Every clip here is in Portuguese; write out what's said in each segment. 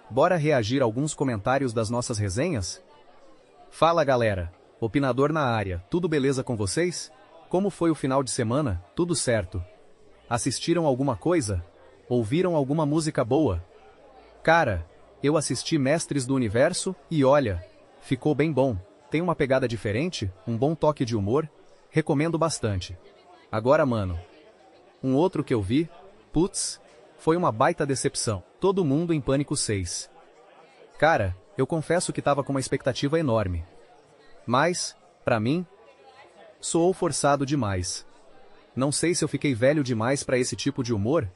Bora reagir a alguns comentários das nossas resenhas? Fala galera, opinador na área, tudo beleza com vocês? Como foi o final de semana? Tudo certo? Assistiram alguma coisa? Ouviram alguma música boa? Cara, eu assisti Mestres do Universo e olha, ficou bem bom. Tem uma pegada diferente, um bom toque de humor, recomendo bastante. Agora mano, um outro que eu vi, putz, foi uma baita decepção. Todo Mundo em Pânico 6. Cara, eu confesso que tava com uma expectativa enorme. Mas, pra mim, soou forçado demais. Não sei se eu fiquei velho demais pra esse tipo de humor,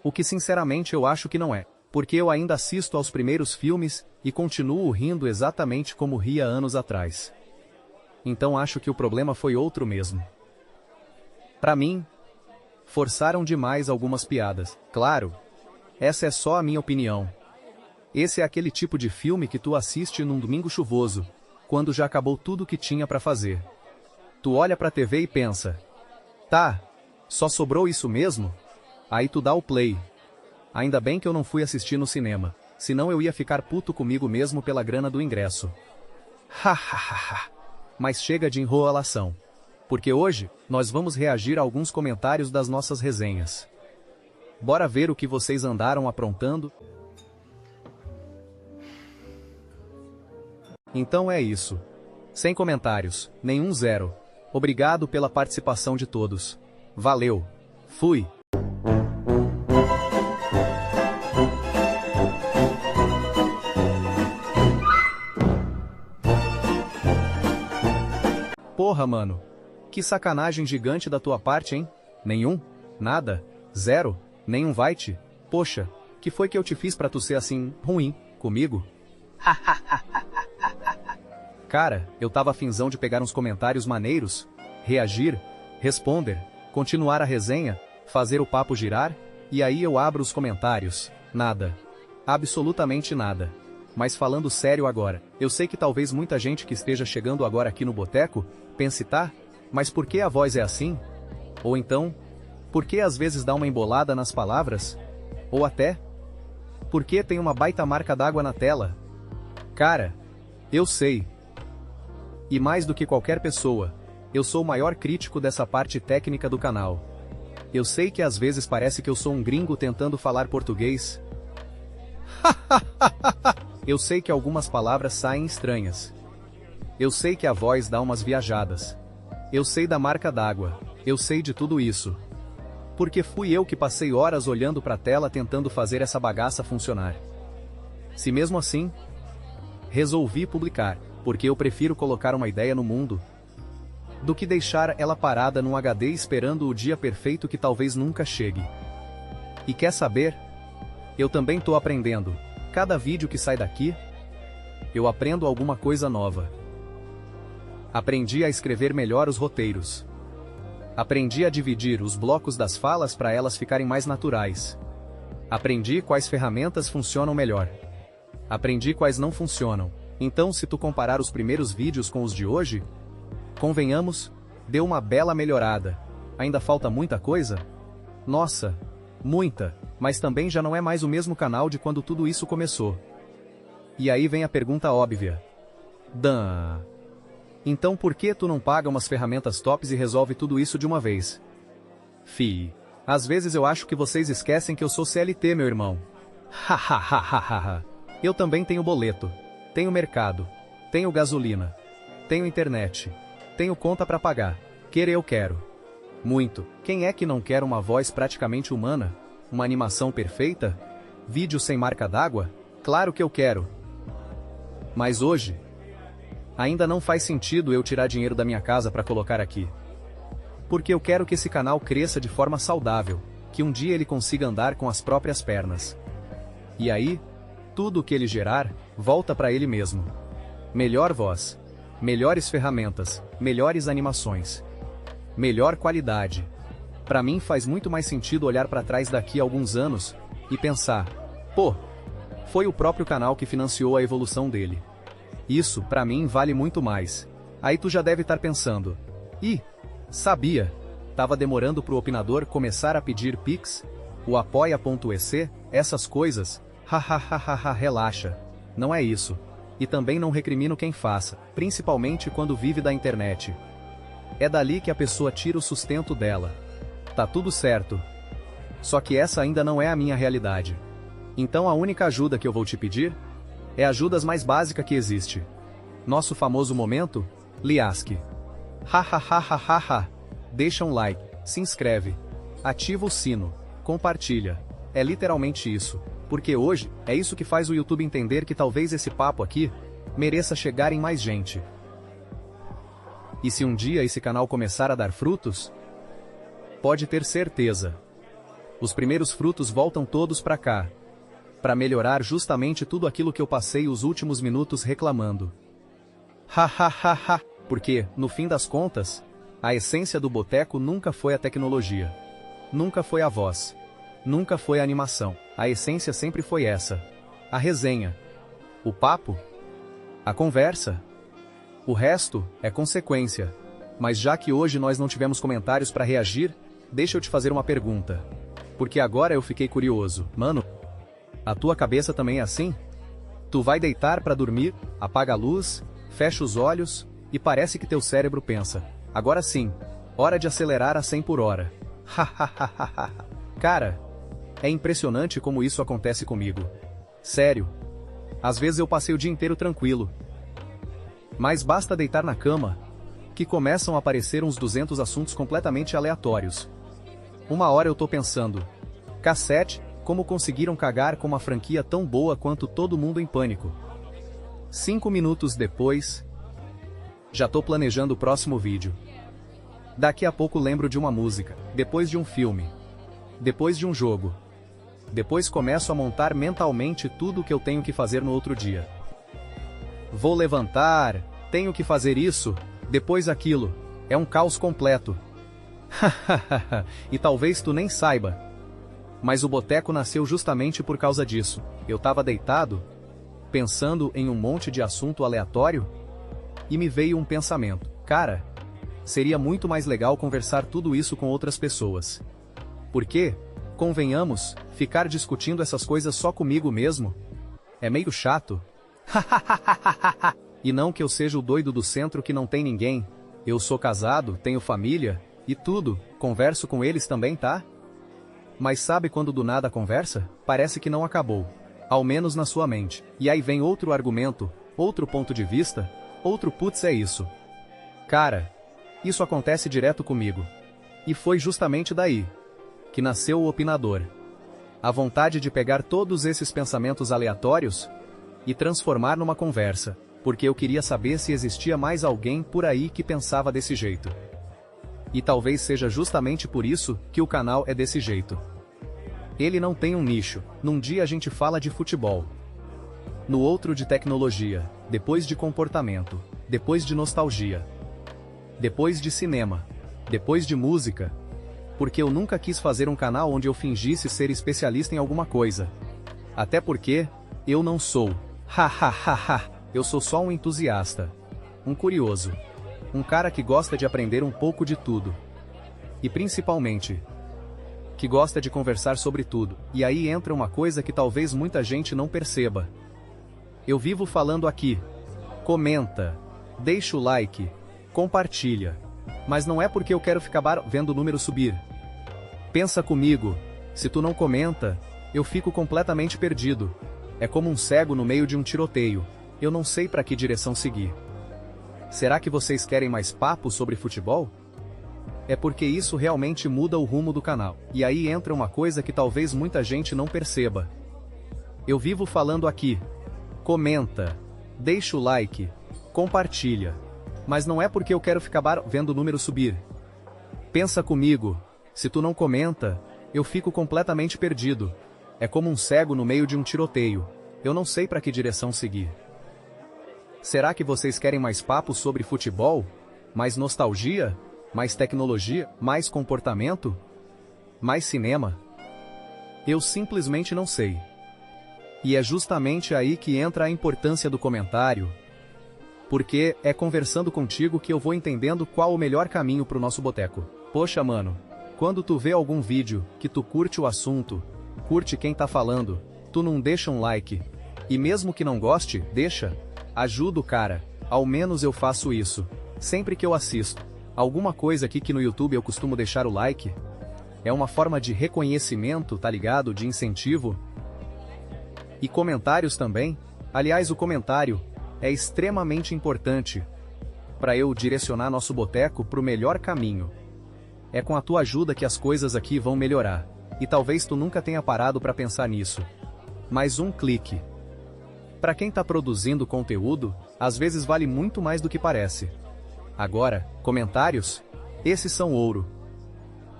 o que sinceramente eu acho que não é. Porque eu ainda assisto aos primeiros filmes e continuo rindo exatamente como ria anos atrás. Então acho que o problema foi outro mesmo. Pra mim, forçaram demais algumas piadas. Claro, essa é só a minha opinião. Esse é aquele tipo de filme que tu assiste num domingo chuvoso, quando já acabou tudo que tinha pra fazer. Tu olha pra TV e pensa, tá, só sobrou isso mesmo? Aí tu dá o play. Ainda bem que eu não fui assistir no cinema, senão eu ia ficar puto comigo mesmo pela grana do ingresso. Hahaha. Mas chega de enrolação. Porque hoje, nós vamos reagir a alguns comentários das nossas resenhas. Bora ver o que vocês andaram aprontando? Então é isso. Sem comentários, nenhum zero. Obrigado pela participação de todos. Valeu. Fui. Porra, mano. Que sacanagem gigante da tua parte, hein? Nenhum? Nada? Zero? Nenhum vai-te? Poxa, que foi que eu te fiz pra tu ser assim, ruim, comigo? Cara, eu tava afinzão de pegar uns comentários maneiros, reagir, responder, continuar a resenha, fazer o papo girar, e aí eu abro os comentários. Nada. Absolutamente nada. Mas falando sério agora, eu sei que talvez muita gente que esteja chegando agora aqui no boteco, pense tá, mas por que a voz é assim? Ou então, por que às vezes dá uma embolada nas palavras? Ou até, por que tem uma baita marca d'água na tela? Cara, eu sei. E mais do que qualquer pessoa, eu sou o maior crítico dessa parte técnica do canal. Eu sei que às vezes parece que eu sou um gringo tentando falar português. Eu sei que algumas palavras saem estranhas. Eu sei que a voz dá umas viajadas. Eu sei da marca d'água. Eu sei de tudo isso. Porque fui eu que passei horas olhando pra tela tentando fazer essa bagaça funcionar. Se mesmo assim, resolvi publicar, porque eu prefiro colocar uma ideia no mundo do que deixar ela parada num HD esperando o dia perfeito que talvez nunca chegue. E quer saber? Eu também tô aprendendo. Cada vídeo que sai daqui, eu aprendo alguma coisa nova. Aprendi a escrever melhor os roteiros. Aprendi a dividir os blocos das falas para elas ficarem mais naturais. Aprendi quais ferramentas funcionam melhor. Aprendi quais não funcionam. Então, se tu comparar os primeiros vídeos com os de hoje, convenhamos, deu uma bela melhorada. Ainda falta muita coisa? Nossa, muita, mas também já não é mais o mesmo canal de quando tudo isso começou. E aí vem a pergunta óbvia. Dan. Então por que tu não paga umas ferramentas tops e resolve tudo isso de uma vez? Fi. Às vezes eu acho que vocês esquecem que eu sou CLT, meu irmão. Hahaha. Eu também tenho boleto. Tenho mercado. Tenho gasolina. Tenho internet. Tenho conta pra pagar. Querer eu quero. Muito. Quem é que não quer uma voz praticamente humana? Uma animação perfeita? Vídeo sem marca d'água? Claro que eu quero. Mas hoje, ainda não faz sentido eu tirar dinheiro da minha casa para colocar aqui. Porque eu quero que esse canal cresça de forma saudável, que um dia ele consiga andar com as próprias pernas. E aí, tudo o que ele gerar, volta para ele mesmo. Melhor voz, melhores ferramentas, melhores animações, melhor qualidade. Para mim faz muito mais sentido olhar para trás daqui a alguns anos e pensar, pô, foi o próprio canal que financiou a evolução dele. Isso, pra mim, vale muito mais. Aí tu já deve estar pensando, ih, sabia, tava demorando pro opinador começar a pedir Pix, o apoia.se, essas coisas, Hahaha, relaxa. Não é isso. E também não recrimino quem faça, principalmente quando vive da internet. É dali que a pessoa tira o sustento dela. Tá tudo certo. Só que essa ainda não é a minha realidade. Então a única ajuda que eu vou te pedir é a ajuda mais básica que existe. Nosso famoso momento, Liask. Hahaha. Deixa um like, se inscreve, ativa o sino, compartilha. É literalmente isso. Porque hoje, é isso que faz o YouTube entender que talvez esse papo aqui mereça chegar em mais gente. E se um dia esse canal começar a dar frutos, pode ter certeza. Os primeiros frutos voltam todos pra cá. Pra melhorar justamente tudo aquilo que eu passei os últimos minutos reclamando. Hahaha. Porque, no fim das contas, a essência do boteco nunca foi a tecnologia. Nunca foi a voz. Nunca foi a animação. A essência sempre foi essa. A resenha. O papo. A conversa. O resto é consequência. Mas já que hoje nós não tivemos comentários para reagir, deixa eu te fazer uma pergunta. Porque agora eu fiquei curioso. Mano, a tua cabeça também é assim? Tu vai deitar para dormir, apaga a luz, fecha os olhos, e parece que teu cérebro pensa: agora sim, hora de acelerar a 100 por hora. Hahaha. Cara, é impressionante como isso acontece comigo. Sério. Às vezes eu passei o dia inteiro tranquilo. Mas basta deitar na cama, que começam a aparecer uns 200 assuntos completamente aleatórios. Uma hora eu tô pensando: cacete, como conseguiram cagar com uma franquia tão boa quanto Todo Mundo em Pânico? 5 minutos depois, já tô planejando o próximo vídeo. Daqui a pouco lembro de uma música, depois de um filme, depois de um jogo. Depois começo a montar mentalmente tudo o que eu tenho que fazer no outro dia. Vou levantar, tenho que fazer isso, depois aquilo. É um caos completo. E talvez tu nem saiba. Mas o boteco nasceu justamente por causa disso. Eu tava deitado, pensando em um monte de assunto aleatório, e me veio um pensamento. Cara, seria muito mais legal conversar tudo isso com outras pessoas. Porque, convenhamos, ficar discutindo essas coisas só comigo mesmo é meio chato. E não que eu seja o doido do centro que não tem ninguém. Eu sou casado, tenho família, e tudo, converso com eles também, tá? Mas sabe quando do nada a conversa? Parece que não acabou. Ao menos na sua mente. E aí vem outro argumento, outro ponto de vista, outro putz é isso. Cara, isso acontece direto comigo. E foi justamente daí que nasceu o Opinador. A vontade de pegar todos esses pensamentos aleatórios e transformar numa conversa, porque eu queria saber se existia mais alguém por aí que pensava desse jeito. E talvez seja justamente por isso que o canal é desse jeito. Ele não tem um nicho. Num dia a gente fala de futebol, no outro de tecnologia, depois de comportamento, depois de nostalgia, depois de cinema, depois de música. Porque eu nunca quis fazer um canal onde eu fingisse ser especialista em alguma coisa. Até porque eu não sou. Eu sou só um entusiasta, um curioso, um cara que gosta de aprender um pouco de tudo. E principalmente, que gosta de conversar sobre tudo. E aí entra uma coisa que talvez muita gente não perceba. Eu vivo falando aqui. Comenta, deixa o like, compartilha. Mas não é porque eu quero ficar vendo o número subir. Pensa comigo, se tu não comenta, eu fico completamente perdido. É como um cego no meio de um tiroteio. Eu não sei para que direção seguir. Será que vocês querem mais papo sobre futebol? É porque isso realmente muda o rumo do canal. E aí entra uma coisa que talvez muita gente não perceba. Eu vivo falando aqui. Comenta, deixa o like, compartilha. Mas não é porque eu quero ficar vendo o número subir. Pensa comigo, se tu não comenta, eu fico completamente perdido. É como um cego no meio de um tiroteio. Eu não sei para que direção seguir. Será que vocês querem mais papo sobre futebol? Mais nostalgia? Mais tecnologia? Mais comportamento? Mais cinema? Eu simplesmente não sei. E é justamente aí que entra a importância do comentário. Porque é conversando contigo que eu vou entendendo qual o melhor caminho pro nosso boteco. Poxa, mano, quando tu vê algum vídeo que tu curte o assunto, curte quem tá falando, Tu não deixa um like. E mesmo que não goste, deixa. Ajuda o cara. Ao menos eu faço isso. Sempre que eu assisto alguma coisa aqui que no YouTube eu costumo deixar o like. É uma forma de reconhecimento, tá ligado? De incentivo. E comentários também. Aliás, o comentário é extremamente importante para eu direcionar nosso boteco pro melhor caminho. É com a tua ajuda que as coisas aqui vão melhorar. E talvez tu nunca tenha parado para pensar nisso. Mas um clique. Para quem tá produzindo conteúdo, às vezes vale muito mais do que parece. Agora, comentários? Esses são ouro.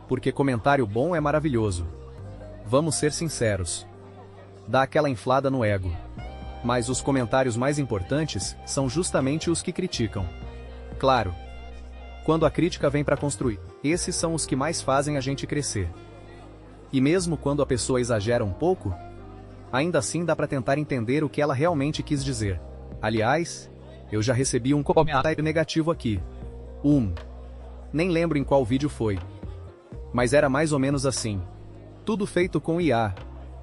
Porque comentário bom é maravilhoso. Vamos ser sinceros. Dá aquela inflada no ego. Mas os comentários mais importantes são justamente os que criticam. Claro. Quando a crítica vem para construir, esses são os que mais fazem a gente crescer. E mesmo quando a pessoa exagera um pouco, ainda assim dá para tentar entender o que ela realmente quis dizer. Aliás, eu já recebi um comentário negativo aqui. Nem lembro em qual vídeo foi. Mas era mais ou menos assim. Tudo feito com IA.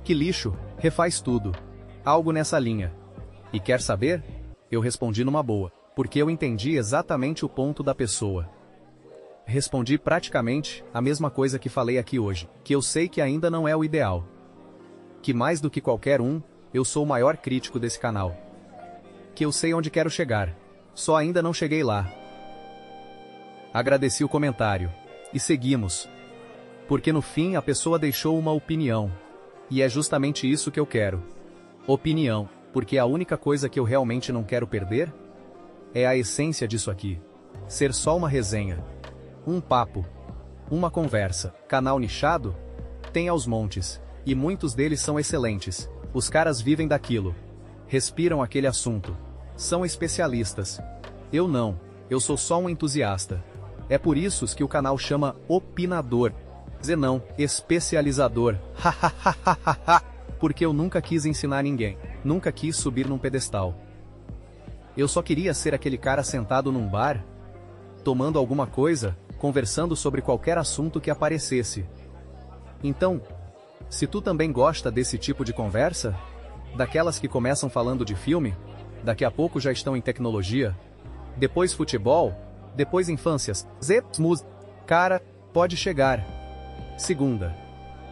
Que lixo, refaz tudo. Algo nessa linha. E quer saber? Eu respondi numa boa, porque eu entendi exatamente o ponto da pessoa. Respondi praticamente a mesma coisa que falei aqui hoje, que eu sei que ainda não é o ideal. Que mais do que qualquer um, eu sou o maior crítico desse canal. Que eu sei onde quero chegar. Só ainda não cheguei lá. Agradeci o comentário. E seguimos. Porque no fim a pessoa deixou uma opinião. E é justamente isso que eu quero. Opinião, porque a única coisa que eu realmente não quero perder é a essência disso aqui. Ser só uma resenha. Um papo. Uma conversa. Canal nichado? Tem aos montes. E muitos deles são excelentes. Os caras vivem daquilo. Respiram aquele assunto. São especialistas. Eu não. Eu sou só um entusiasta. É por isso que o canal chama Opinador. Dizer não, especializador. Porque eu nunca quis ensinar ninguém. Nunca quis subir num pedestal. Eu só queria ser aquele cara sentado num bar, tomando alguma coisa, conversando sobre qualquer assunto que aparecesse. Então, se tu também gosta desse tipo de conversa, daquelas que começam falando de filme, daqui a pouco já estão em tecnologia, depois futebol, depois infâncias, música, cara, pode chegar. Segunda,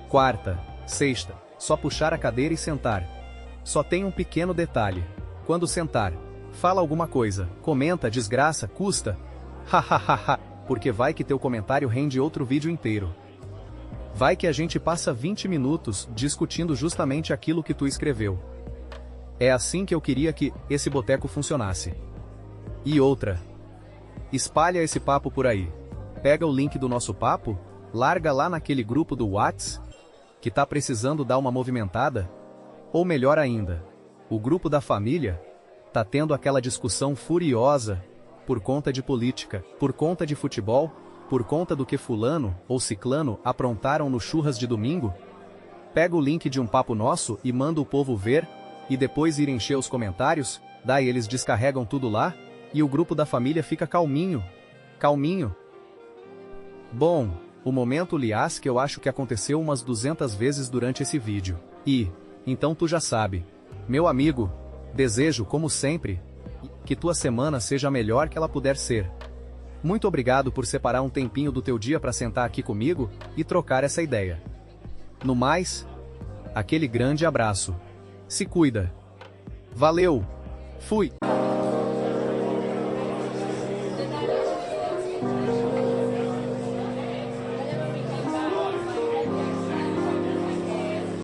quarta, sexta, só puxar a cadeira e sentar. Só tem um pequeno detalhe. Quando sentar, fala alguma coisa, comenta, desgraça, custa. Hahaha, porque vai que teu comentário rende outro vídeo inteiro. Vai que a gente passa 20 minutos discutindo justamente aquilo que tu escreveu. É assim que eu queria que esse boteco funcionasse. E outra. Espalha esse papo por aí. Pega o link do nosso papo, larga lá naquele grupo do Whats, que tá precisando dar uma movimentada. Ou melhor ainda, o grupo da família tá tendo aquela discussão furiosa por conta de política, por conta de futebol, por conta do que fulano ou ciclano aprontaram no churras de domingo. Pega o link de um papo nosso e manda o povo ver, e depois ir encher os comentários, daí eles descarregam tudo lá, e o grupo da família fica calminho. Calminho. Bom, o momento liás que eu acho que aconteceu umas 200 vezes durante esse vídeo. E, então tu já sabe. Meu amigo, desejo, como sempre, que tua semana seja a melhor que ela puder ser. Muito obrigado por separar um tempinho do teu dia para sentar aqui comigo e trocar essa ideia. No mais, aquele grande abraço. Se cuida. Valeu. Fui.